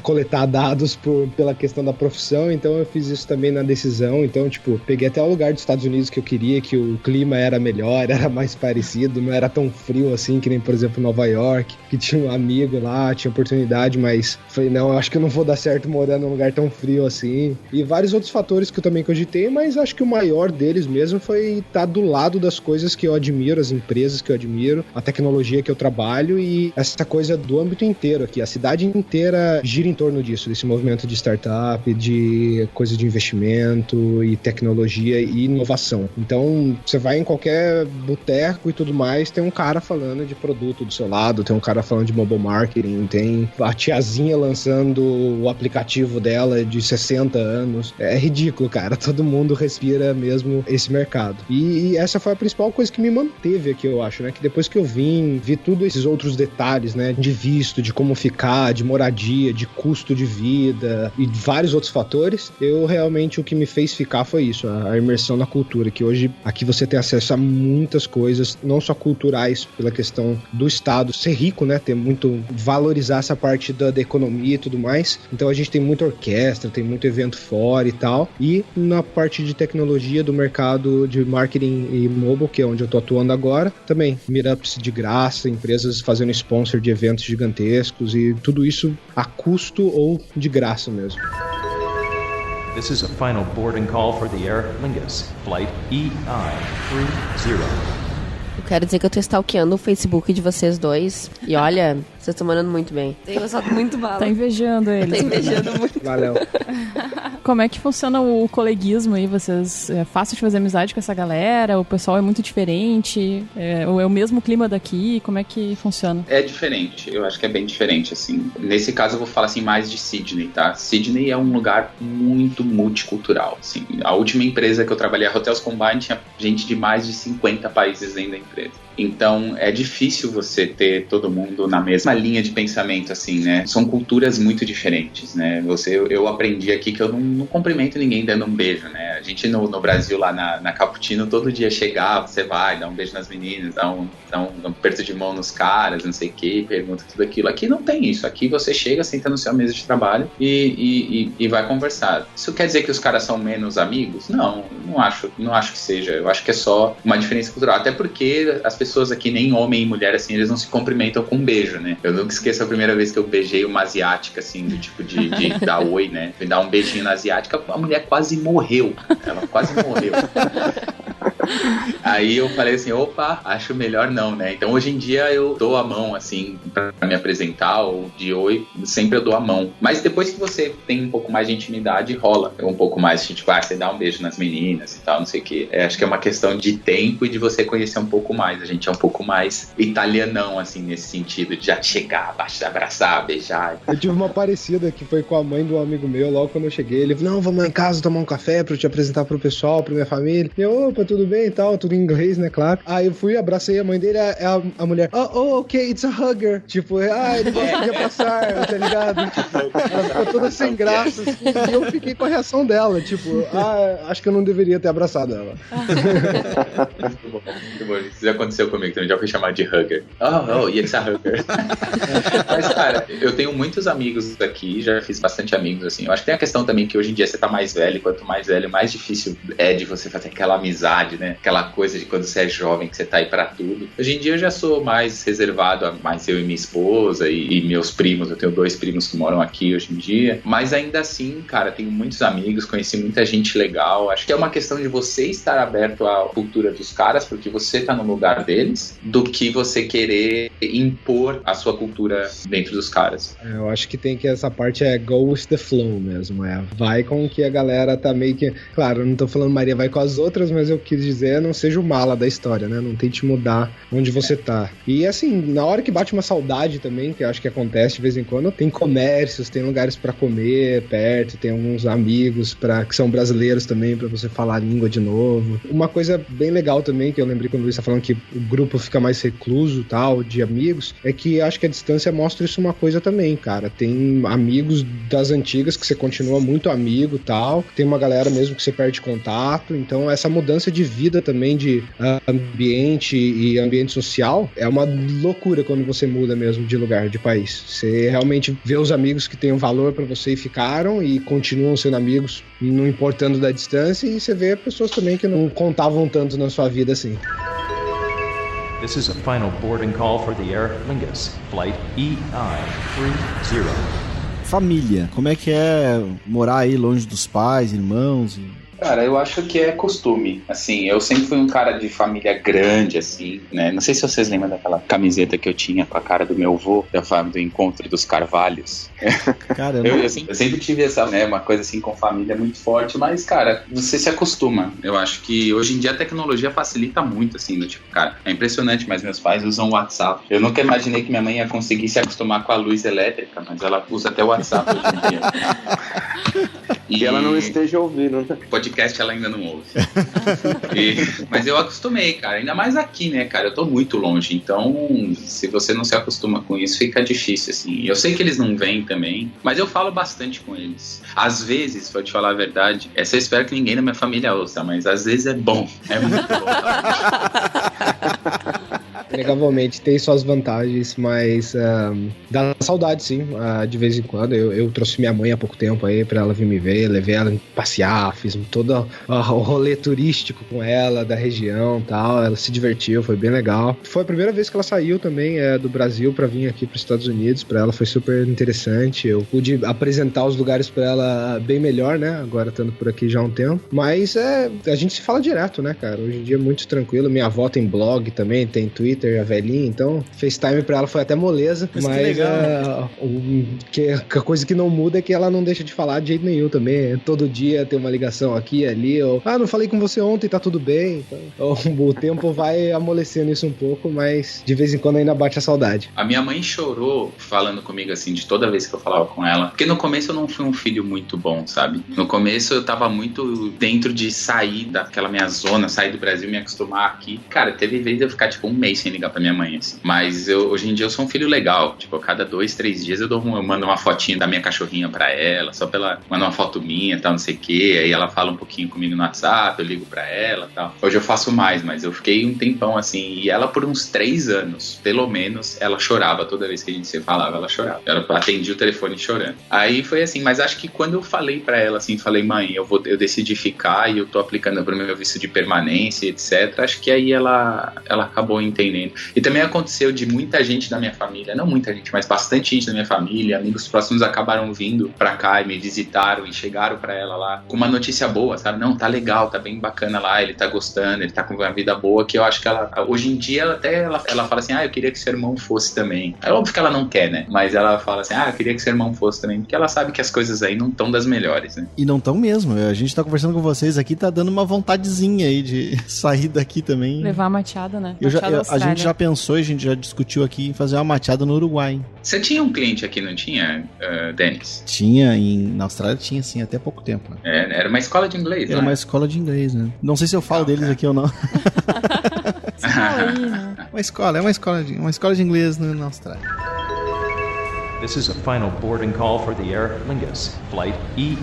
C: coletar dados pela questão da profissão, então eu fiz isso também na decisão, então, tipo, peguei até o lugar dos Estados Unidos que eu queria, que o clima era melhor, era mais parecido, não era tão frio assim, que nem, por exemplo, Nova York, que tinha um amigo lá, tinha oportunidade, mas falei, não, eu acho que eu não vou dar certo morando num lugar tão frio assim, e vários outros fatores que eu também cogitei, mas acho que o maior deles mesmo foi estar do lado das coisas que eu admiro, as empresas que eu admiro, a tecnologia que eu trabalho e essa coisa do âmbito inteiro aqui. A cidade inteira gira em torno disso, desse movimento de startup, de coisa de investimento e tecnologia e inovação. Então, você vai em qualquer boteco e tudo mais, tem um cara falando de produto do seu lado, tem um cara falando de mobile marketing, tem a tiazinha lançando o aplicativo dela de 60 anos. É ridículo, cara. Todo mundo respira mesmo esse mercado. E essa foi a principal coisa que me manteve aqui, eu acho, né? Que depois que eu vi todos esses outros detalhes, né? De visto, de como ficar, de moradia, de custo de vida e vários outros fatores, realmente o que me fez ficar foi isso, a imersão na cultura, que hoje aqui você tem acesso a muitas coisas, não só culturais, pela questão do Estado ser rico, né? Ter muito, valorizar essa parte da economia e tudo mais. Então a gente tem muita orquestra, tem muito evento fora e tal. E na parte de tecnologia do mercado de marketing e mobile, que é onde eu tô atuando agora, também meetups de graça, empresas fazendo sponsor de eventos gigantescos e tudo isso a custo ou de graça mesmo.
H: This is a final boarding call for the Aer Lingus, flight EI30.
F: Eu quero dizer que eu tô stalkeando o Facebook de vocês dois. E olha, vocês estão mandando muito bem. Tenho gostado muito bala.
G: Tá invejando eles.
F: Tá invejando muito.
C: Valeu.
G: Como é que funciona o coleguismo aí? Vocês, é fácil de fazer amizade com essa galera? O pessoal é muito diferente? Ou é o mesmo clima daqui? Como é que funciona?
D: É diferente, eu acho que é bem diferente, assim. Nesse caso eu vou falar assim mais de Sydney, tá? Sydney é um lugar muito multicultural, assim. A última empresa que eu trabalhei, a Hotels Combined, tinha gente de mais de 50 países dentro da empresa. Então é difícil você ter todo mundo na mesma linha de pensamento, assim, né? São culturas muito diferentes, né? Eu aprendi aqui que eu não cumprimento ninguém dando um beijo, né? A gente no Brasil, lá na Cappuccino, todo dia chegava, você vai, dá um beijo nas meninas, dá um aperto de mão nos caras, não sei o que, pergunta tudo aquilo. Aqui não tem isso. Aqui você chega, senta no seu mesa de trabalho e vai conversar. Isso quer dizer que os caras são menos amigos? Não acho que seja. Eu acho que é só uma diferença cultural. Até porque as pessoas aqui, nem homem e mulher, assim, eles não se cumprimentam com um beijo, né? Eu nunca esqueço a primeira vez que eu beijei uma asiática, assim, do tipo de dar oi, né? Fui dar um beijinho na asiática, a mulher quase morreu. Ela quase morreu. Aí eu falei assim, opa, acho melhor não, né? Então hoje em dia eu dou a mão, assim, pra me apresentar, ou de oi, sempre eu dou a mão. Mas depois que você tem um pouco mais de intimidade, rola um pouco mais, tipo, você dá um beijo nas meninas e tal, não sei o quê. Acho que é uma questão de tempo e de você conhecer um pouco mais. A gente é um pouco mais italianão, assim, nesse sentido, de já chegar, abraçar, beijar.
C: Eu tive uma parecida que foi com a mãe de um amigo meu, logo quando eu cheguei. Ele falou, não, vamos lá em casa tomar um café pra eu te apresentar pro pessoal, pra minha família. E eu, opa, tudo bem? bem e tal, tudo em inglês, né, claro. Aí eu fui, abracei a mãe dele, a mulher, ok, it's a hugger. Tipo, ele gosta de abraçar, tá ligado? Tipo, ela ficou toda sem graça, assim, e eu fiquei com a reação dela, tipo, acho que eu não deveria ter abraçado ela.
D: Muito bom. Isso já aconteceu comigo também, já fui chamado de hugger. It's a hugger. Mas, cara, eu tenho muitos amigos aqui, já fiz bastante amigos, assim. Eu acho que tem a questão também que hoje em dia você tá mais velho, e quanto mais velho, mais difícil é de você fazer aquela amizade, né? Aquela coisa de quando você é jovem, que você tá aí pra tudo. Hoje em dia eu já sou mais reservado, mais eu e minha esposa e meus primos. Eu tenho 2 primos que moram aqui hoje em dia. Mas ainda assim, cara, tenho muitos amigos, conheci muita gente legal. Acho que é uma questão de você estar aberto à cultura dos caras, porque você tá no lugar deles, do que você querer impor a sua cultura dentro dos caras.
C: Eu acho que tem que essa parte go with the flow mesmo, vai com que a galera tá meio que... Claro, eu não tô falando Maria vai com as outras, mas eu quis dizer, não seja o mala da história, né? Não tente mudar onde você tá. E assim, na hora que bate uma saudade também, que eu acho que acontece de vez em quando, tem comércios, tem lugares pra comer perto, tem alguns amigos que são brasileiros também, pra você falar a língua de novo. Uma coisa bem legal também, que eu lembrei quando o Luiz tá falando que o grupo fica mais recluso, tal, de amigos, é que acho que a distância mostra isso uma coisa também, cara. Tem amigos das antigas que você continua muito amigo, tal. Tem uma galera mesmo que você perde contato. Então, essa mudança de vida também, de ambiente e ambiente social, é uma loucura quando você muda mesmo de lugar, de país. Você realmente vê os amigos que têm um valor pra você e ficaram e continuam sendo amigos, não importando da distância, e você vê pessoas também que não contavam tanto na sua vida assim.
H: This is a final boarding call for the Aer Lingus, flight EI-30.
B: Família, como é que é morar aí longe dos pais, irmãos e...
D: Cara, eu acho que é costume. Assim, eu sempre fui um cara de família grande, assim, né? Não sei se vocês lembram daquela camiseta que eu tinha com a cara do meu avô, do Encontro dos Carvalhos.
B: Caramba.
D: Eu sempre tive essa, né, uma coisa assim com família muito forte, mas, cara, você se acostuma. Eu acho que hoje em dia a tecnologia facilita muito, assim, do tipo, cara, é impressionante, mas meus pais usam o WhatsApp. Eu nunca imaginei que minha mãe ia conseguir se acostumar com a luz elétrica, mas ela usa até o WhatsApp hoje em dia.
E: E ela não esteja ouvindo, né?
D: Podcast ela ainda não ouve. Mas eu acostumei, cara. Ainda mais aqui, né, cara? Eu tô muito longe. Então, se você não se acostuma com isso, fica difícil, assim. Eu sei que eles não vêm também, mas eu falo bastante com eles. Às vezes, pra te falar a verdade, eu espero que ninguém da minha família ouça, mas às vezes é bom. É muito bom.
C: Inegavelmente tem suas vantagens, mas dá saudade, sim, de vez em quando. Eu trouxe minha mãe há pouco tempo aí pra ela vir me ver, levei ela passear, fiz todo o rolê turístico com ela, da região e tal. Ela se divertiu, foi bem legal. Foi a primeira vez que ela saiu também do Brasil pra vir aqui pros Estados Unidos. Pra ela foi super interessante. Eu pude apresentar os lugares pra ela bem melhor, né? Agora estando por aqui já há um tempo. Mas a gente se fala direto, né, cara? Hoje em dia é muito tranquilo. Minha avó tem blog também, tem Twitter, a velhinha, então FaceTime pra ela foi até moleza, mas a coisa que não muda é que ela não deixa de falar de jeito nenhum também. Todo dia tem uma ligação aqui, ali, ou não falei com você ontem, tá tudo bem. Então, o tempo vai amolecendo isso um pouco, mas de vez em quando ainda bate a saudade.
D: A minha mãe chorou falando comigo assim, de toda vez que eu falava com ela, porque no começo eu não fui um filho muito bom, sabe? No começo eu tava muito dentro de sair daquela minha zona, sair do Brasil e me acostumar aqui. Cara, teve vez de eu ficar tipo um mês sem ligar pra minha mãe, assim. Mas hoje em dia eu sou um filho legal. Tipo, a cada 2, 3 dias eu mando uma fotinha da minha cachorrinha pra ela, só pra ela mandar uma foto minha, tal, não sei o quê. Aí ela fala um pouquinho comigo no WhatsApp, eu ligo pra ela, tal. Hoje eu faço mais, mas eu fiquei um tempão, assim. E ela, por uns 3 anos, pelo menos, ela chorava. Toda vez que a gente se falava, ela chorava. Ela atendia o telefone chorando. Aí foi assim, mas acho que quando eu falei pra ela, assim, falei, mãe, eu decidi ficar e eu tô aplicando pro meu visto de permanência, etc. Acho que aí ela acabou entendendo. E também aconteceu de muita gente da minha família, não muita gente, mas bastante gente da minha família, amigos próximos acabaram vindo pra cá e me visitaram e chegaram pra ela lá com uma notícia boa, sabe? Não, tá legal, tá bem bacana lá, ele tá gostando, ele tá com uma vida boa, que eu acho que ela, hoje em dia, ela fala assim, eu queria que seu irmão fosse também. É óbvio que ela não quer, né? Mas ela fala assim, eu queria que seu irmão fosse também, porque ela sabe que as coisas aí não estão das melhores, né?
B: E não estão mesmo, a gente tá conversando com vocês aqui, tá dando uma vontadezinha aí de sair daqui também.
G: Levar a mateada, né?
B: gente já pensou, a gente já discutiu aqui em fazer uma mateada no Uruguai.
D: Você tinha um cliente aqui, não tinha, Denis?
B: Tinha, na Austrália tinha, sim, até pouco tempo. Né?
D: Era uma escola de inglês,
B: Era
D: né?
B: uma escola de inglês, né? Não sei se eu falo deles aqui ou não. É uma escola de inglês na Austrália.
H: This is a final boarding call for the Aer Lingus, flight EI30.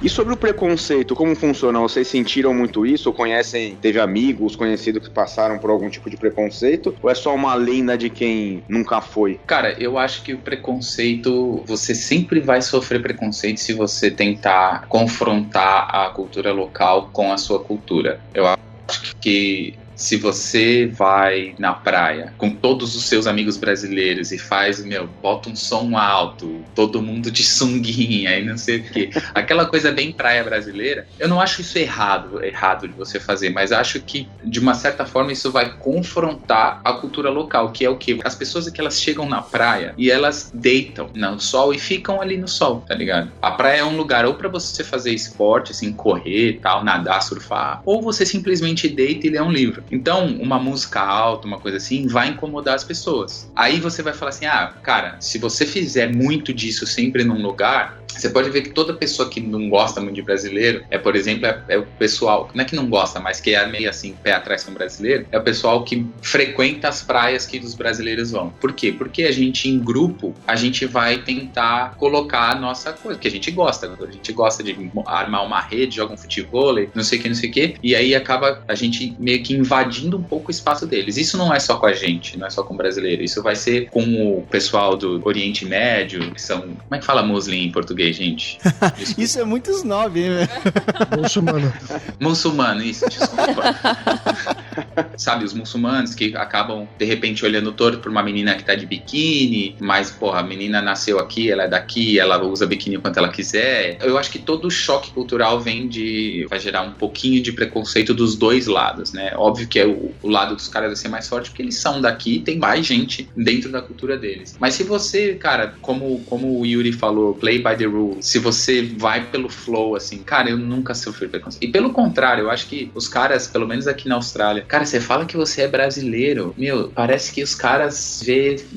E: E sobre o preconceito, como funciona? Vocês sentiram muito isso? Ou teve amigos, conhecidos que passaram por algum tipo de preconceito? Ou é só uma lenda de quem nunca foi?
D: Cara, eu acho que o preconceito, você sempre vai sofrer preconceito se você tentar confrontar a cultura local com a sua cultura. Eu acho que se você vai na praia com todos os seus amigos brasileiros e bota um som alto, todo mundo de sunguinha e não sei o quê, aquela coisa bem praia brasileira, eu não acho isso errado de você fazer, mas acho que de uma certa forma isso vai confrontar a cultura local, que é o quê? As pessoas que elas chegam na praia e elas deitam no sol e ficam ali no sol, tá ligado? A praia é um lugar ou pra você fazer esporte, assim, correr, tal, nadar, surfar, ou você simplesmente deita e lê um livro. Então, uma música alta, uma coisa assim, vai incomodar as pessoas. Aí você vai falar assim, cara, se você fizer muito disso sempre num lugar, você pode ver que toda pessoa que não gosta muito de brasileiro, por exemplo, é o pessoal, não é que não gosta, mas que é meio assim, pé atrás com o brasileiro, é o pessoal que frequenta as praias que os brasileiros vão. Por quê? Porque a gente, em grupo, a gente vai tentar colocar a nossa coisa, que a gente gosta de armar uma rede, joga um futevôlei, não sei o que, e aí acaba a gente meio que invadindo um pouco o espaço deles. Isso não é só com a gente, não é só com o brasileiro, isso vai ser com o pessoal do Oriente Médio, que são, como é que fala muslim em português, gente?
B: Isso é muito snob, hein, velho?
D: Muçulmano, isso, desculpa. Sabe, os muçulmanos que acabam, de repente, olhando torto pra uma menina que tá de biquíni, mas, porra, a menina nasceu aqui, ela é daqui, ela usa biquíni quanto ela quiser. Eu acho que todo o choque cultural vai gerar um pouquinho de preconceito dos dois lados, né? Óbvio que o lado dos caras vai ser mais forte porque eles são daqui e tem mais gente dentro da cultura deles. Mas se você, cara, como o Yuri falou, play by the rules, se você vai pelo flow, assim, cara, eu nunca sofri preconceito. E pelo contrário, eu acho que os caras, pelo menos aqui na Austrália, cara, você fala que você é brasileiro, parece que os caras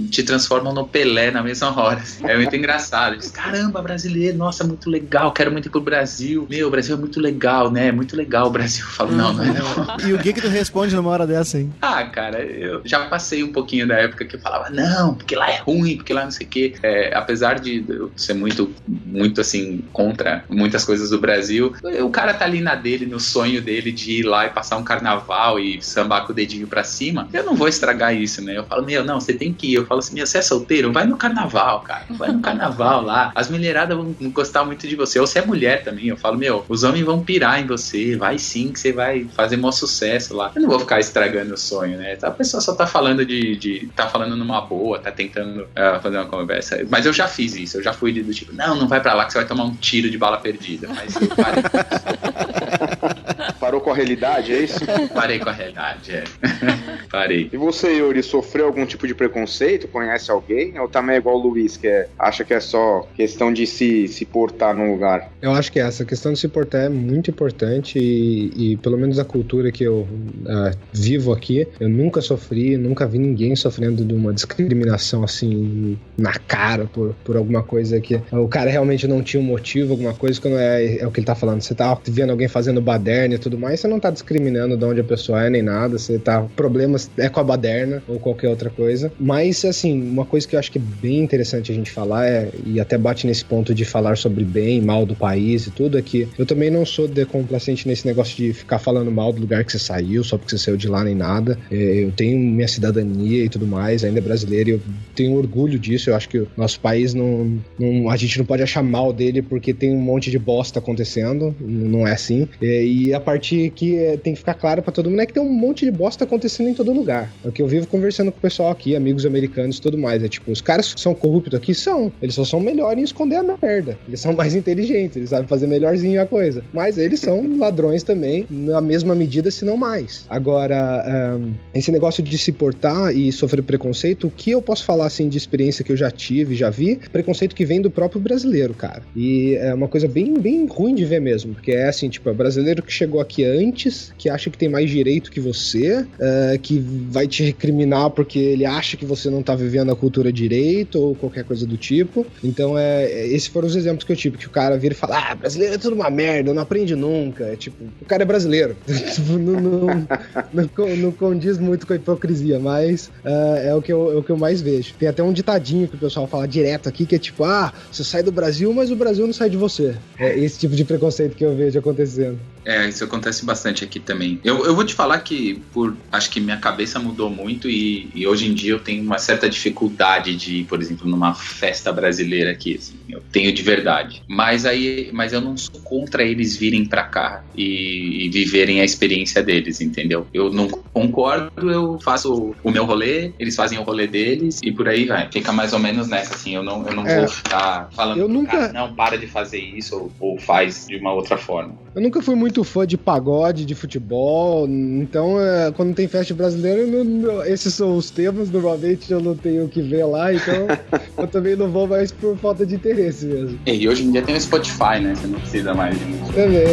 D: te transformam no Pelé na mesma hora. É muito engraçado. Diz, caramba, brasileiro, nossa, muito legal, quero muito ir pro Brasil. O Brasil é muito legal, né? É muito legal o Brasil. Eu falo, não é não.
B: E o que tu responde numa hora dessa, hein?
D: Cara, eu já passei um pouquinho da época que eu falava, não, porque lá é ruim, porque lá não sei o quê. Apesar de eu ser muito, muito assim, contra muitas coisas do Brasil, o cara tá ali na dele, no sonho dele de ir lá e passar um carnaval e sambar com o dedinho pra cima, eu não vou estragar isso, né? Eu falo, não, você tem que ir. Eu falo assim, você é solteiro? Vai no carnaval, cara. Vai no carnaval lá. As mulheradas vão gostar muito de você. Ou você é mulher também. Eu falo, os homens vão pirar em você. Vai sim, que você vai fazer maior sucesso lá. Eu não vou ficar estragando o sonho, né? A pessoa só tá falando tá falando numa boa, tá tentando fazer uma conversa. Mas eu já fiz isso. Eu já fui do tipo, não vai pra lá que você vai tomar um tiro de bala perdida. Mas eu parei.
E: Parou com a realidade, é isso?
D: Parei com a realidade, Parei.
E: E você, Yuri, sofreu algum tipo de preconceito? Conhece alguém? Ou também é igual o Luiz, que acha que é só questão de se portar num lugar?
C: Eu acho que essa questão de se portar é muito importante e pelo menos a cultura que eu vivo aqui, eu nunca vi ninguém sofrendo de uma discriminação assim na cara por alguma coisa que o cara realmente não tinha um motivo, alguma coisa que não é o que ele tá falando. Você tá vendo alguém fazendo baderna e tudo mais, você não tá discriminando de onde a pessoa é nem nada, você tá, problemas é com a baderna ou qualquer outra coisa. Mas assim, uma coisa que eu acho que é bem interessante a gente falar e até bate nesse ponto de falar sobre bem e mal do país e tudo, é que eu também não sou decomplacente nesse negócio de ficar falando mal do lugar que você saiu, só porque você saiu de lá nem nada. Eu tenho minha cidadania e tudo mais, ainda é brasileiro, e eu tenho orgulho disso. Eu acho que o nosso país a gente não pode achar mal dele porque tem um monte de bosta acontecendo, não é assim. E a parte que tem que ficar clara pra todo mundo é que tem um monte de bosta acontecendo em todo lugar. É o que eu vivo conversando com o pessoal aqui, amigos americanos e tudo mais. É tipo, os caras que são corruptos aqui eles só são melhores em esconder a merda. Eles são mais inteligentes, eles sabem fazer melhorzinho a coisa. Mas eles são ladrões também, na mesma medida, se não mais. Agora, esse negócio de se portar e sofrer preconceito, o que eu posso falar assim de experiência que eu já tive, já vi, preconceito que vem do próprio brasileiro, cara. E é uma coisa bem, bem ruim de ver mesmo, porque é assim, tipo, é brasileiro que chegou aqui meliantes, que acha que tem mais direito que você, que vai te recriminar porque ele acha que você não tá vivendo a cultura direito ou qualquer coisa do tipo. Então, esses foram os exemplos que eu tive, que o cara vira e fala, brasileiro é tudo uma merda, não aprende nunca. É tipo, o cara é brasileiro. não condiz muito com a hipocrisia, mas é o que eu mais vejo. Tem até um ditadinho que o pessoal fala direto aqui, que é tipo, você sai do Brasil, mas o Brasil não sai de você. É esse tipo de preconceito que eu vejo acontecendo.
D: Isso acontece bastante aqui também. Eu vou te falar que acho que minha cabeça mudou muito e hoje em dia eu tenho uma certa dificuldade de ir, por exemplo, numa festa brasileira aqui, assim, eu tenho de verdade. Mas eu não sou contra eles virem pra cá e viverem a experiência deles, entendeu? Eu não concordo, eu faço o meu rolê, eles fazem o rolê deles e por aí vai. Fica mais ou menos nessa, assim, eu não vou ficar falando cara, não, para de fazer isso ou faz de uma outra forma.
C: Eu nunca fui muito fã de pagode, de futebol, então quando tem festa brasileira, esses são os temas, normalmente eu não tenho o que ver lá, então eu também não vou mais por falta de interesse mesmo.
D: E hoje em dia tem o Spotify, né? Você não precisa mais de música.
C: Também.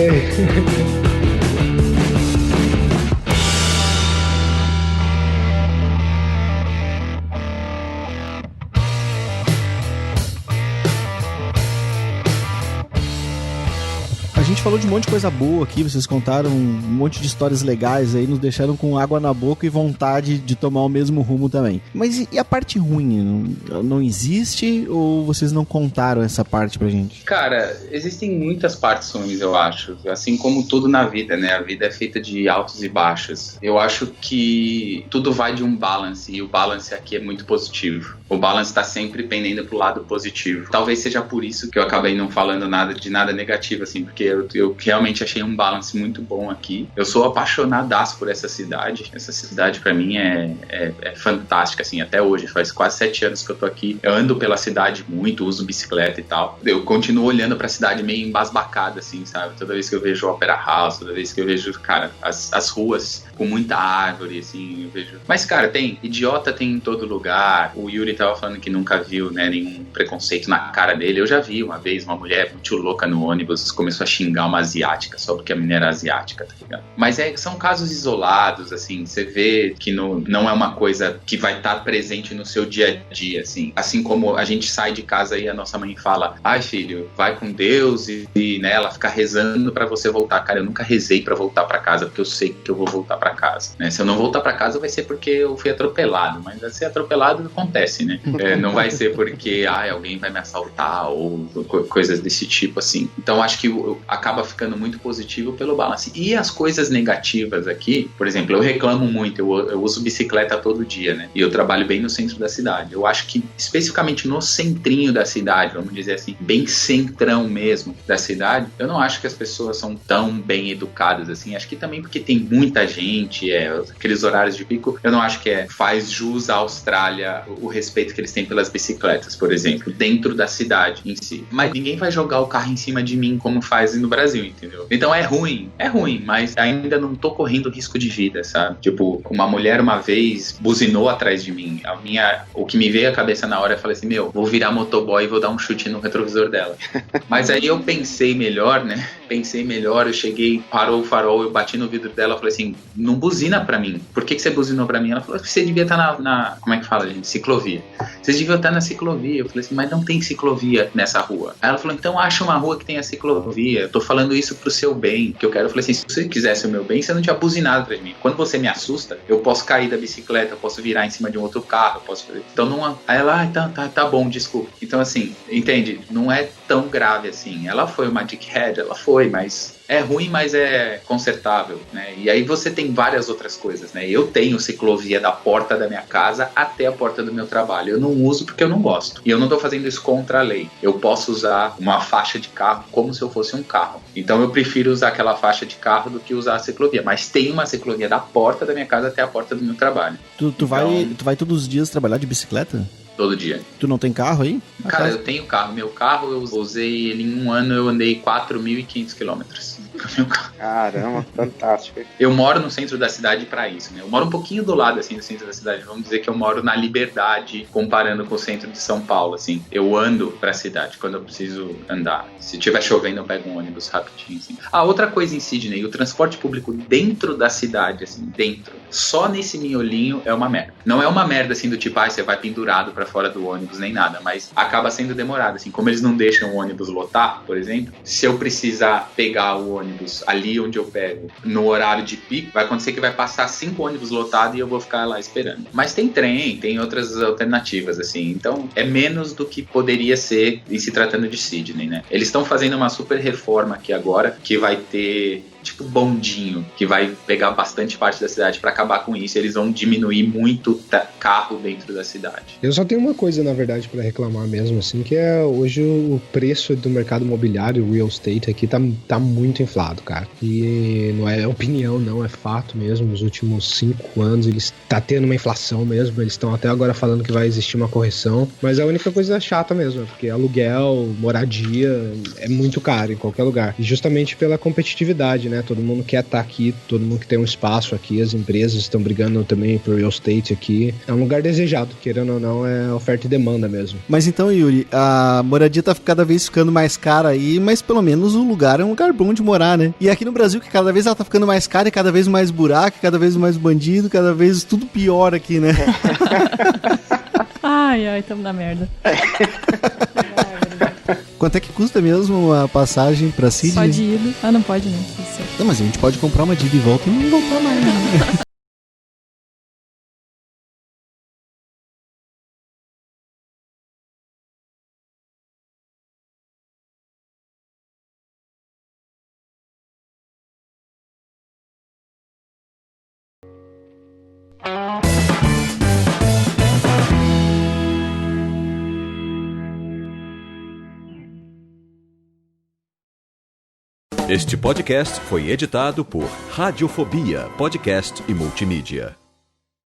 B: A gente falou de um monte de coisa boa aqui, vocês contaram um monte de histórias legais aí, nos deixaram com água na boca e vontade de tomar o mesmo rumo também. Mas e a parte ruim? Não existe ou vocês não contaram essa parte pra gente?
D: Cara, existem muitas partes ruins, eu acho. Assim como tudo na vida, né? A vida é feita de altos e baixos. Eu acho que tudo vai de um balance e o balance aqui é muito positivo. O balance tá sempre pendendo pro lado positivo. Talvez seja por isso que eu acabei não falando de nada negativo, assim, porque eu realmente achei um balance muito bom aqui. Eu sou apaixonadaço por essa cidade. Essa cidade pra mim é fantástica, assim, até hoje. Faz quase 7 anos que eu tô aqui. Eu ando pela cidade muito, uso bicicleta e tal. Eu continuo olhando pra cidade meio embasbacada, assim, sabe? Toda vez que eu vejo o Opera House, toda vez que eu vejo, cara, as ruas com muita árvore, assim, eu vejo... Mas, cara, idiota tem em todo lugar. O Yuri tava falando que nunca viu, né, nenhum preconceito na cara dele. Eu já vi uma vez uma mulher muito louca no ônibus, começou a xingar uma asiática, só porque a menina era asiática, tá ligado? Mas são casos isolados, assim, você vê que não é uma coisa que vai estar presente no seu dia a dia, assim. Assim como a gente sai de casa e a nossa mãe fala, ai filho, vai com Deus e né, ela fica rezando pra você voltar. Cara, eu nunca rezei pra voltar pra casa, porque eu sei que eu vou voltar pra casa, né? Se eu não voltar pra casa vai ser porque eu fui atropelado, mas ser atropelado acontece, né? Não vai ser porque alguém vai me assaltar ou coisas desse tipo, assim. Então acho que acaba ficando muito positivo pelo balance. E as coisas negativas aqui, por exemplo, eu reclamo muito, eu uso bicicleta todo dia, né? E eu trabalho bem no centro da cidade. Eu acho que especificamente no centrinho da cidade, vamos dizer assim, bem centrão mesmo da cidade, eu não acho que as pessoas são tão bem educadas assim. Acho que também porque tem muita gente, aqueles horários de pico, eu não acho que faz jus à Austrália o respeito que eles têm pelas bicicletas, por exemplo, dentro da cidade em si. Mas ninguém vai jogar o carro em cima de mim como faz no Brasil, entendeu? Então é ruim, mas ainda não tô correndo risco de vida, sabe? Tipo, uma mulher uma vez buzinou atrás de mim. O que me veio à cabeça na hora, eu falei assim, vou virar motoboy e vou dar um chute no retrovisor dela. Mas aí eu pensei melhor, né? Eu cheguei, parou o farol, eu bati no vidro dela, falei assim, não buzina pra mim. Por que você buzinou pra mim? Ela falou que você devia estar na como é que fala, gente? Ciclovia. Vocês deviam estar na ciclovia. Eu falei assim, mas não tem ciclovia nessa rua. Aí ela falou, então acha uma rua que tenha ciclovia. Eu tô falando isso pro seu bem, que eu quero. Eu falei assim, se você quisesse o meu bem, você não tinha buzinado atrás de mim. Quando você me assusta, eu posso cair da bicicleta, eu posso virar em cima de um outro carro, eu posso fazer... Então não... Aí ela, tá bom, desculpa. Então assim, entende? Não é tão grave assim. Ela foi uma dickhead, ela foi, mas... É ruim, mas é consertável, né? E aí você tem várias outras coisas, né? Eu tenho ciclovia da porta da minha casa até a porta do meu trabalho. Eu não uso porque eu não gosto. E eu não tô fazendo isso contra a lei. Eu posso usar uma faixa de carro como se eu fosse um carro. Então eu prefiro usar aquela faixa de carro do que usar a ciclovia. Mas tem uma ciclovia da porta da minha casa até a porta do meu trabalho.
B: Tu vai todos os dias trabalhar de bicicleta?
D: Todo dia.
B: Tu não tem carro aí?
D: Cara, eu tenho carro. Meu carro, eu usei ele em um ano, eu andei 4.500 quilômetros.
E: Caramba, fantástico.
D: Eu moro no centro da cidade pra isso, né? Eu moro um pouquinho do lado, assim, do centro da cidade. Vamos dizer que eu moro na Liberdade, comparando com o centro de São Paulo, assim. Eu ando pra cidade quando eu preciso andar. Se tiver chovendo, eu pego um ônibus rapidinho, assim. Outra coisa em Sydney, o transporte público dentro da cidade, assim, dentro, só nesse miolinho é uma merda. Não é uma merda, assim, do tipo, você vai pendurado pra fora do ônibus, nem nada, mas acaba sendo demorado, assim. Como eles não deixam o ônibus lotar, por exemplo, se eu precisar pegar o ônibus ali onde eu pego, no horário de pico, vai acontecer que vai passar 5 ônibus lotados e eu vou ficar lá esperando. Mas tem trem, tem outras alternativas, assim. Então, é menos do que poderia ser em se tratando de Sydney, né? Eles estão fazendo uma super reforma aqui agora, que vai ter tipo bondinho, que vai pegar bastante parte da cidade para acabar com isso. Eles vão diminuir muito carro dentro da cidade.
C: Eu só tenho uma coisa, na verdade, para reclamar mesmo, assim, que é hoje o preço do mercado imobiliário, real estate aqui, tá muito inflado, cara. E não é opinião, não, é fato mesmo. Nos últimos 5 anos, eles tá tendo uma inflação mesmo. Eles estão até agora falando que vai existir uma correção. Mas a única coisa chata mesmo, é porque aluguel, moradia, é muito caro em qualquer lugar. E justamente pela competitividade, né? Todo mundo quer estar aqui, todo mundo que tem um espaço aqui, as empresas estão brigando também por real estate aqui. É um lugar desejado, querendo ou não, é oferta e demanda mesmo.
B: Mas então, Yuri, a moradia tá cada vez ficando mais cara aí, mas pelo menos o lugar é um lugar bom de morar, né? E aqui no Brasil, que cada vez ela tá ficando mais cara, e cada vez mais buraco, cada vez mais bandido, cada vez tudo pior aqui, né?
G: Ai, tamo na merda.
B: Quanto é que custa mesmo a passagem pra Sydney?
G: Só de ida. Não pode não.
B: Não, mas a gente pode comprar uma de ida e volta e não voltar mais, né?
A: Este podcast foi editado por Radiofobia, podcast e multimídia.